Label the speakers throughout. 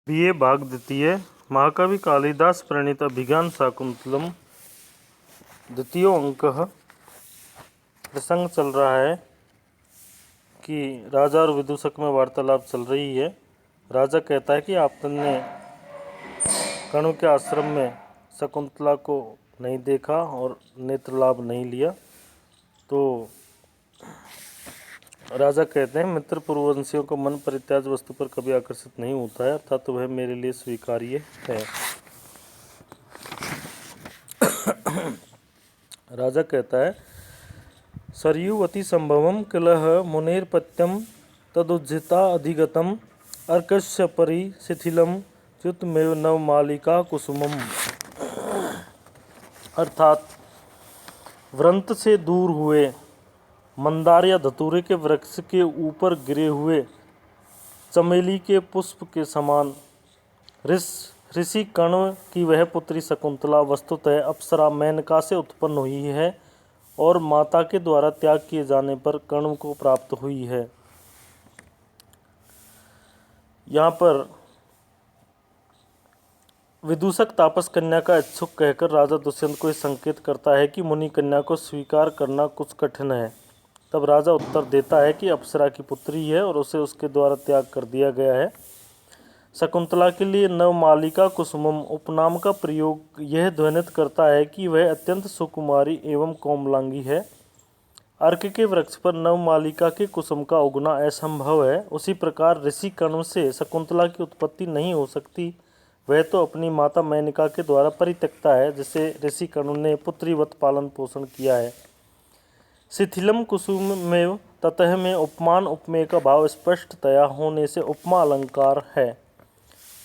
Speaker 1: BA भाग द्वितीय महाकवि कालिदास प्रणीत अभिज्ञान शाकुंतलम द्वितीयो अंकः। प्रसंग चल रहा है कि राजा और विदूषक में वार्तालाप चल रही है। राजा कहता है कि आपने कणु के आश्रम में शकुंतला को नहीं देखा और नेत्र लाभ नहीं लिया। तो राजा कहते हैं, मित्र पूर्ववंशियों का मन परित्याज वस्तु पर कभी आकर्षित नहीं होता है, अर्थात वह मेरे लिए स्वीकार्य है। राजा कहता है, सरयूवती संभवम किलह मुनेरपत्यम तदुज्झिता अधिगतम अर्कस्य परि शिथिलम च्युतमेव नवमालिका कुसुमम। अर्थात व्रंत से दूर हुए मंदार या धतूरे के वृक्ष के ऊपर गिरे हुए चमेली के पुष्प के समान ऋषि कण्व की वह पुत्री शकुंतला वस्तुतः अप्सरा मेनका से उत्पन्न हुई है और माता के द्वारा त्याग किए जाने पर कण्व को प्राप्त हुई है। यहाँ पर विदूषक तापस कन्या का इच्छुक कहकर राजा दुष्यंत को यह संकेत करता है कि मुनि कन्या को स्वीकार करना कुछ कठिन है। तब राजा उत्तर देता है कि अप्सरा की पुत्री है और उसे उसके द्वारा त्याग कर दिया गया है। शकुंतला के लिए नवमालिका कुसुमम उपनाम का प्रयोग यह ध्वनित करता है कि वह अत्यंत सुकुमारी एवं कोमलांगी है। अर्क के वृक्ष पर नवमालिका के कुसुम का उगना असंभव है। उसी प्रकार ऋषि कण्व से शकुंतला की उत्पत्ति नहीं हो सकती। वह तो अपनी माता मेनका के द्वारा परित्यक्ता है, जिसे ऋषि कण्व ने पुत्रीवत पालन पोषण किया है। शिथिलम कुसुमेव ततः में उपमान उपमेय का भाव स्पष्टतया होने से उपमा अलंकार है,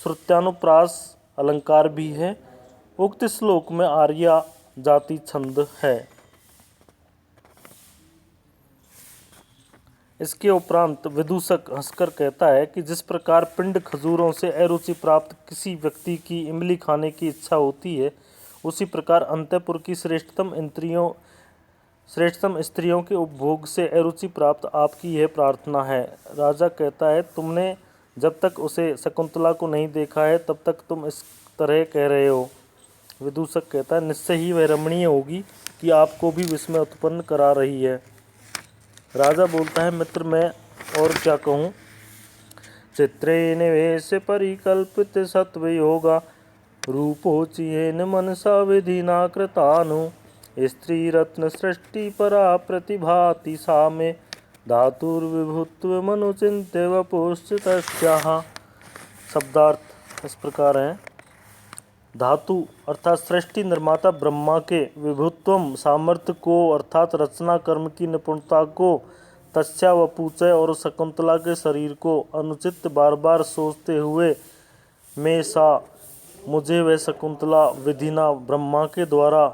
Speaker 1: श्रुत्यानुप्रास अलंकार भी है। उक्त श्लोक में आर्या जाति छंद है। इसके उपरांत विदूषक हंसकर कहता है कि जिस प्रकार पिंड खजूरों से अरुचि प्राप्त किसी व्यक्ति की इमली खाने की इच्छा होती है, उसी प्रकार अंतःपुर की श्रेष्ठतम स्त्रियों के उपभोग से अरुचि प्राप्त आपकी यह प्रार्थना है। राजा कहता है, तुमने जब तक उसे शकुंतला को नहीं देखा है तब तक तुम इस तरह कह रहे हो। विदूषक कहता है, निश्चय ही वह रमणीय होगी कि आपको भी विस्मय उत्पन्न करा रही है। राजा बोलता है, मित्र मैं और क्या कहूँ। चित्रे निवेश परिकल्पित सत्व योगा रूपोचियेन मनसा विधिना कृतानु स्त्री रत्न सृष्टि परा प्रतिभाति सा में धातुर्विभुत्व मनुचिन्त्य वपुश्चितस्याः। शब्दार्थ इस प्रकार है। धातु अर्थात सृष्टि निर्माता ब्रह्मा के विभुत्वम सामर्थ्य को अर्थात रचना कर्म की निपुणता को, तस्या वपुचय और शकुंतला के शरीर को अनुचित बार बार सोचते हुए में सा मुझे वह शकुंतला विधिना ब्रह्मा के द्वारा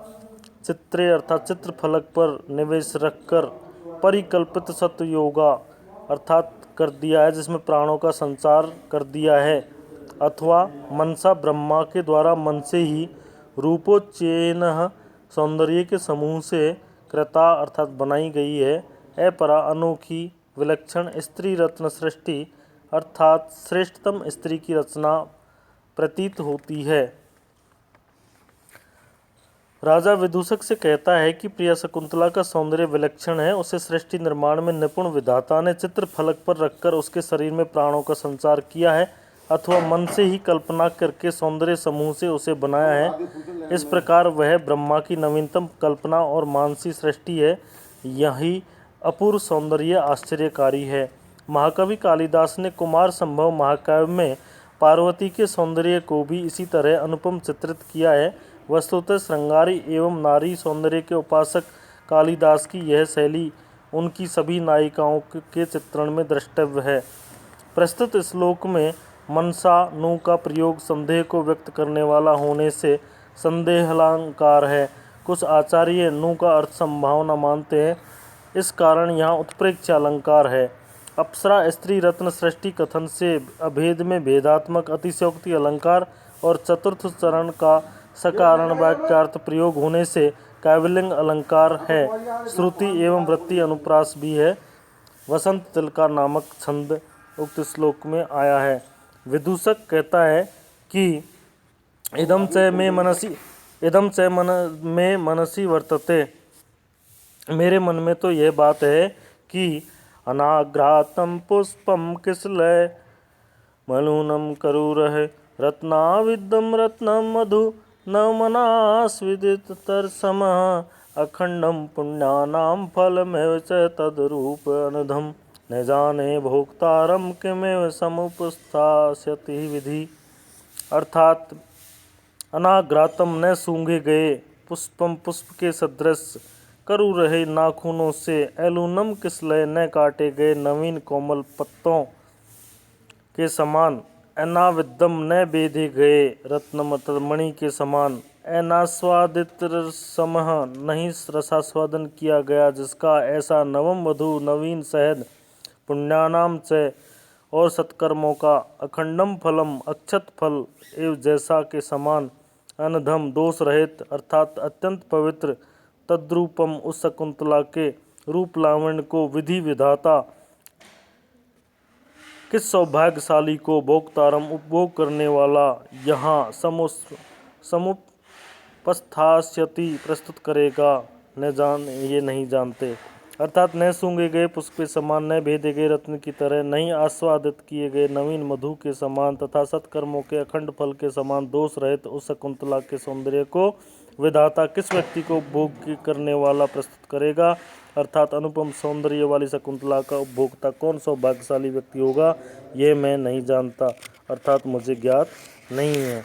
Speaker 1: चित्रे अर्थात चित्र फलक पर निवेश रखकर परिकल्पित सत्व योगा अर्थात कर दिया है, जिसमें प्राणों का संचार कर दिया है, अथवा मनसा ब्रह्मा के द्वारा मन से ही रूपोच्चयेन सौंदर्य के समूह से कृता अर्थात बनाई गई है। अपरा अनोखी विलक्षण स्त्री रत्न सृष्टि अर्थात श्रेष्ठतम स्त्री की रचना प्रतीत होती है। राजा विदूषक से कहता है कि प्रिया शकुंतला का सौंदर्य विलक्षण है। उसे सृष्टि निर्माण में निपुण विधाता ने चित्र फलक पर रखकर उसके शरीर में प्राणों का संचार किया है, अथवा मन से ही कल्पना करके सौंदर्य समूह से उसे बनाया है। इस प्रकार वह ब्रह्मा की नवीनतम कल्पना और मानसी सृष्टि है। यही अपूर्व सौंदर्य आश्चर्यकारी है। महाकवि कालिदास ने कुमार संभव महाकाव्य में पार्वती के सौंदर्य को भी इसी तरह अनुपम चित्रित किया है। वस्तुतः श्रृंगारी एवं नारी सौंदर्य के उपासक कालिदास की यह शैली उनकी सभी नायिकाओं के चित्रण में द्रष्टव्य है। प्रस्तुत श्लोक में मनसा नु का प्रयोग संदेह को व्यक्त करने वाला होने से संदेहालंकार है। कुछ आचार्य नु का अर्थ संभावना मानते हैं, इस कारण यहाँ उत्प्रेक्ष्य अलंकार है। अप्सरा स्त्री रत्न सृष्टि कथन से अभेद में भेदात्मक अतिशयोक्ति अलंकार और चतुर्थ चरण का सकारण वाक्यार्थ प्रयोग होने से काव्यलिंग अलंकार है। श्रुति एवं वृत्ति अनुप्रास भी है। वसंत तिलका नामक छंद उक्त श्लोक में आया है। विदूषक कहता है कि इदम च मे मनसि वर्तते, मेरे मन में तो यह बात है कि अनाघ्रातम पुष्पम किसलय मलूनम करूरह रत्नाविदम रत्नम मधु न मनास्विदित तरसमः अखंडम पुण्यानाम फलमेव च तद्रूप अनधम न जाने भोक्तारम किमेव समुपस्थास्यति विधि। अर्थात अनाघ्रातम न सूंघे गए, पुष्पम पुष्प के सदृश, करु रहे नाखूनों से, एलूनम किसलय न काटे गए नवीन कोमल पत्तों के समान, अनाविदम न बेधे गए रत्न मणि के समान, अनास्वादित समह नहीं रसास्वादन किया गया जिसका, ऐसा नवम मधु नवीन शहद, पुण्यानाम च और सत्कर्मों का, अखंडम फलम अक्षत फल एवं जैसा के समान, अनधम दोष रहित अर्थात अत्यंत पवित्र, तद्रूपम उस शकुंतला के रूप लावण्य को विधि विधाता किस सौभाग्यशाली को, भोक्तारम उपभोग करने वाला, यहाँ समुपस्थास्यति प्रस्तुत करेगा, न जान ये नहीं जानते। अर्थात न सूंघे गए पुष्प के समान, न भेदे गए रत्न की तरह, नहीं आस्वादित किए गए नवीन मधु के समान तथा सत्कर्मों के अखंड फल के समान दोष रहित उस शकुंतला के सौंदर्य को विधाता किस व्यक्ति को उपभोग करने वाला प्रस्तुत करेगा। अर्थात अनुपम सौंदर्य वाली शकुंतला का उपभोक्ता कौन सौभाग्यशाली व्यक्ति होगा, यह मैं नहीं जानता, अर्थात मुझे ज्ञात नहीं है।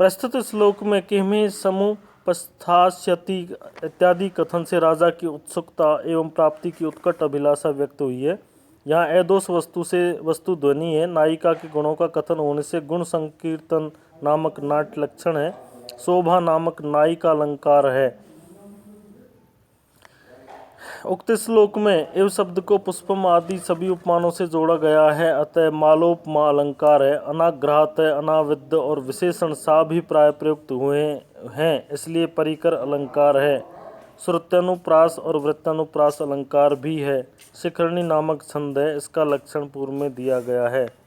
Speaker 1: प्रस्तुत श्लोक में किमें समुपस्थास्यति इत्यादि कथन से राजा की उत्सुकता एवं प्राप्ति की उत्कट अभिलाषा व्यक्त हुई है। यहाँ अदोष वस्तु से वस्तु ध्वनि है। नायिका के गुणों का कथन होने से गुण संकीर्तन नामक नाट्य लक्षण है। शोभा नामक नायिका अलंकार है। उक्त श्लोक में एव शब्द को पुष्पम आदि सभी उपमानों से जोड़ा गया है, अतः मालोपमा अलंकार है। अनाग्रहात है, अनाविद्य और विशेषण सा भी प्राय प्रयुक्त हुए हैं, इसलिए परिकर अलंकार है। श्रुत्यनुप्रास और वृत्तानुप्रास अलंकार भी है। शिखरणी नामक छंद है, इसका लक्षण पूर्व में दिया गया है।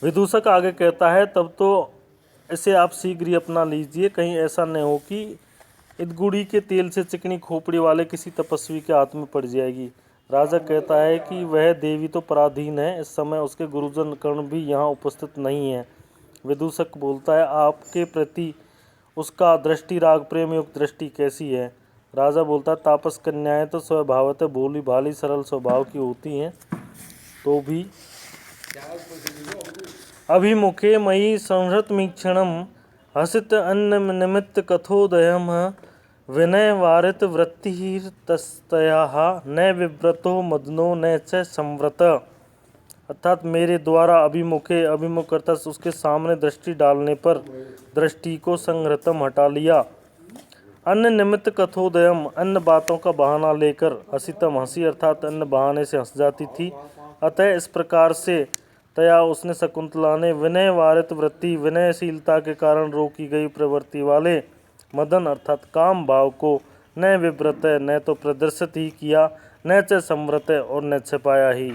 Speaker 1: विदूषक आगे कहता है, तब तो इसे आप शीघ्र ही अपना लीजिए, कहीं ऐसा न हो कि इदगुड़ी के तेल से चिकनी खोपड़ी वाले किसी तपस्वी के हाथ में पड़ जाएगी। राजा कहता है कि वह देवी तो पराधीन है, इस समय उसके गुरुजन कर्ण भी यहाँ उपस्थित नहीं है। विदूषक बोलता है, आपके प्रति उसका दृष्टि राग प्रेम युक्त दृष्टि कैसी है। राजा बोलता है, तापस कन्याएं तो स्वभावतः भोली भाली सरल स्वभाव की होती हैं, तो भी अभिमुखे मयि संहृतमीक्षणम हसित अन्न निमित्त कथोदयम विनय वारित वृत्तिस्तयाः न विव्रतो मदनो न च संव्रत। अर्थात मेरे द्वारा अभिमुखे, अभिमुख अर्थात उसके सामने दृष्टि डालने पर दृष्टि को संहृतम हटा लिया। अन्न निमित्त कथोदयम, अन्य बातों का बहाना लेकर, हसितम हंसी अर्थात अन्य बहाने से हंस जाती थी। अतः इस प्रकार से तया उसने शकुंतला ने विनय वारित वृत्ति, विनयशीलता के कारण रोकी गई प्रवृत्ति वाले मदन अर्थात काम भाव को न विव्रत न तो प्रदर्शित ही किया, न च संव्रत और न छिपाया ही।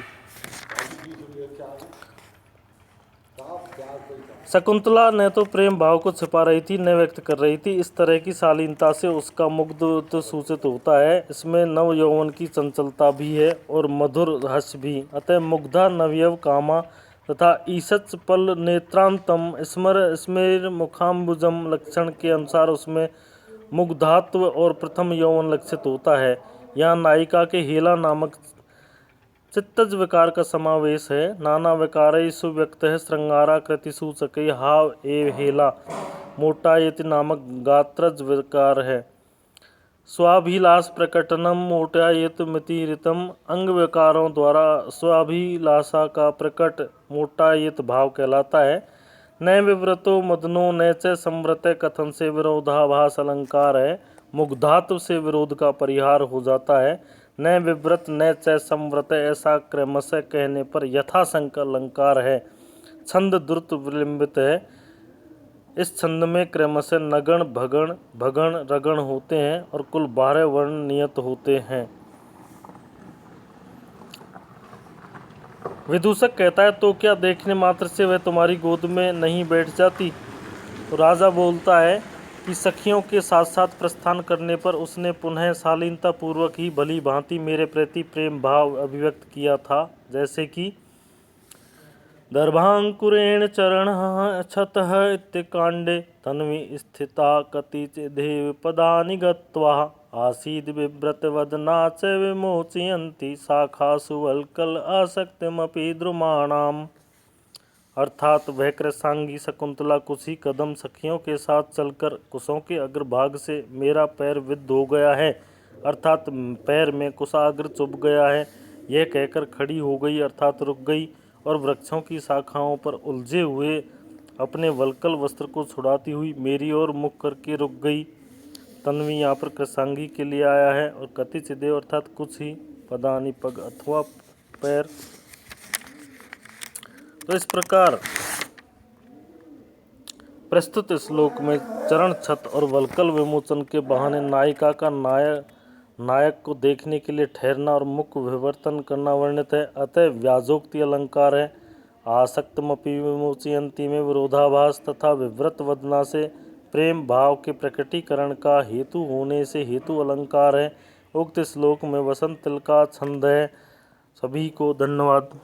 Speaker 1: शकुंतला न तो प्रेम भाव को छिपा रही थी न व्यक्त कर रही थी। इस तरह की शालीनता से उसका मुग्धत्व सूचित होता है। इसमें नव यौवन की चंचलता भी है और मधुर हास्य भी। अतः मुग्धा नवयव कामा तथा ईसच पल नेत्रांतम स्मर स्मेर मुखाम्बुजम लक्षण के अनुसार उसमें मुग्धात्व और प्रथम यौवन लक्षित होता है। यहाँ नायिका के हेला नामक चित्तज विकार का समावेश है। नाना विकार सुव्यक्त है। श्रृंगाराकृति सूचक हाव एव हेला मोटायति नामक गात्रज विकार है। स्वाभिलाष प्रकटनम मोटायत मितिरितम, अंग विकारों द्वारा स्वाभिलाषा का प्रकट मोटायत भाव कहलाता है। न विव्रतो मदनो न च संव्रत कथन से विरोधाभास अलंकार है। मुग्धात्व से विरोध का परिहार हो जाता है। न विव्रत न च संव्रत ऐसा क्रमशः कहने पर यथाशंक अलंकार है। छंद द्रुत विलंबित है। इस छंद में क्रमशः नगण भगण भगण रगण होते हैं और कुल 12 वर्ण नियत होते हैं। विदूषक कहता है, तो क्या देखने मात्र से वह तुम्हारी गोद में नहीं बैठ जाती? तो राजा बोलता है कि सखियों के साथ साथ प्रस्थान करने पर उसने पुनः शालीनता पूर्वक ही भली भांति मेरे प्रति प्रेम भाव अभिव्यक्त किया था, जैसे कि दर्भांकुरेण चरणः क्षतः इत्यकाण्डे तन्वी स्थिता कतिचिदेव पदानि गत्वा आसीद् बिभ्रतवदना च विमोचयन्ति शाखासु वल्कल आसक्तिमपि द्रुमाणाम्। अर्थात वह कृशांगी शकुंतला कुछ ही कदम सखियों के साथ चलकर कुशों के अग्रभाग से मेरा पैर विद्ध हो गया है, अर्थात पैर में कुशाग्र चुभ गया है, यह कहकर खड़ी हो गई, अर्थात रुक गई, और वृक्षों की शाखाओं पर उलझे हुए अपने वल्कल वस्त्र को छुड़ाती हुई मेरी ओर मुख करके रुक गई। तन्वी यहाँ पर कृशांगी के लिए आया है, और कतिचिदेव अर्थात कुछ ही, पदानी पग अथवा पैर। तो इस प्रकार प्रस्तुत श्लोक में चरण छत और वल्कल विमोचन के बहाने नायिका का नायक को देखने के लिए ठहरना और मुख विवर्तन करना वर्णित है। अतः व्याजोक्ति अलंकार है। आसक्तमपि विमोचयन्ति में विरोधाभास तथा विव्रत वदना से प्रेम भाव के प्रकटीकरण का हेतु होने से हेतु अलंकार है। उक्त श्लोक में वसंत तिल का छंद है। सभी को धन्यवाद।